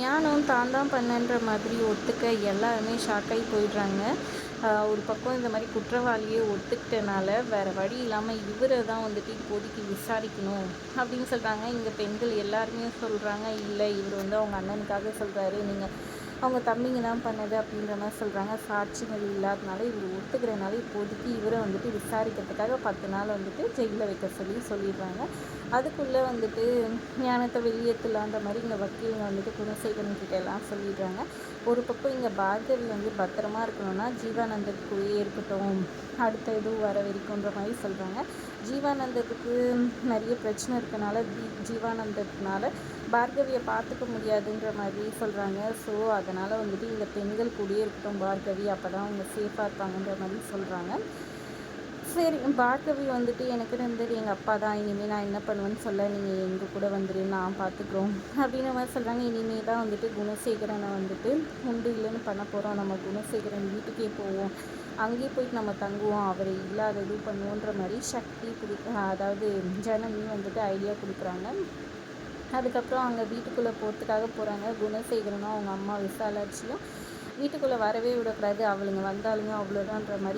ஞானம் தான் தான் பண்ணன்ற மாதிரி ஒத்துக்க எல்லாருமே ஷாக்காகி போயிடுறாங்க. ஒரு பக்கம் இந்த மாதிரி குற்றவாளியே ஒத்துக்கிட்டனால வேறு வழி இல்லாமல் இவரை தான் வந்துட்டு இப்போதைக்கு விசாரிக்கணும் அப்படின்னு சொல்கிறாங்க. இங்கே பெண்கள் எல்லாருமே சொல்கிறாங்க, இல்லை இவர் வந்து அவங்க அண்ணனுக்காக சொல்கிறாரு, நீங்கள் அவங்க தம்பிங்க தான் பண்ணது அப்படின்ற மாதிரி சொல்கிறாங்க. சாட்சிகள் இல்லாதனால இவர் ஒத்துக்கிறனால இப்போதைக்கு இவரை வந்துட்டு விசாரிக்கிறதுக்காக 10 நாள் வந்துட்டு ஜெயிலில் வைக்க சொல்லிடுறாங்க. அதுக்குள்ளே வந்துட்டு ஞானத்தை வெளியேற்றலான்ற மாதிரி இங்கே வக்கீலுங்க வந்துட்டு குணசேகரன் கிட்ட எல்லாம் சொல்லிடுறாங்க. ஒரு பக்கம் இங்கே பார்கவி வந்து பத்திரமா இருக்கணும்னா ஜீவானந்தத்துக்குள்ளேயே இருக்கட்டும், அடுத்த இதுவும் வர வரைக்கும்ன்ற மாதிரி சொல்கிறாங்க. ஜீவானந்தத்துக்கு நிறைய பிரச்சனை இருக்கனால ஜீவானந்தத்தினால பார்கவியை பார்த்துக்க முடியாதுன்ற மாதிரி சொல்கிறாங்க. ஸோ அதனால் வந்துட்டு இந்த பெண்கள் கூடயே இருக்கட்டும் பார்கவி, அப்போ தான் அவங்க சேஃபாக இருப்பாங்கன்ற மாதிரி சொல்கிறாங்க. சரி, பார்கவி வந்துட்டு எனக்கு இருந்தது எங்கள் அப்பா தான், இனிமேல் நான் என்ன பண்ணுவேன்னு சொல்ல, நீங்கள் எங்கள் கூட வந்துடு, நான் பார்த்துக்குறோம் அப்படின்ற மாதிரி சொல்கிறாங்க. இனிமேல் தான் வந்துட்டு குணசேகரனை வந்துட்டு உண்டு இல்லைன்னு பண்ண போகிறோம், நம்ம குணசேகரன் வீட்டுக்கே போவோம், அங்கேயே போயிட்டு நம்ம தங்குவோம், அவர் இல்லாத இது பண்ணுவோன்ற மாதிரி சக்தி அதாவது ஜனனி வந்துட்டு ஐடியா கொடுக்குறாங்க. அதுக்கப்புறம் அங்கே வீட்டுக்குள்ளே போகிறதுக்காக போகிறாங்க. குணசேகரனும் அவங்க அம்மா விசாலாட்சியும் வீட்டுக்குள்ளே வரவே விடக்கூடாது, அவளுங்க வந்தாலுங்க அவ்வளோதான்ற மாதிரி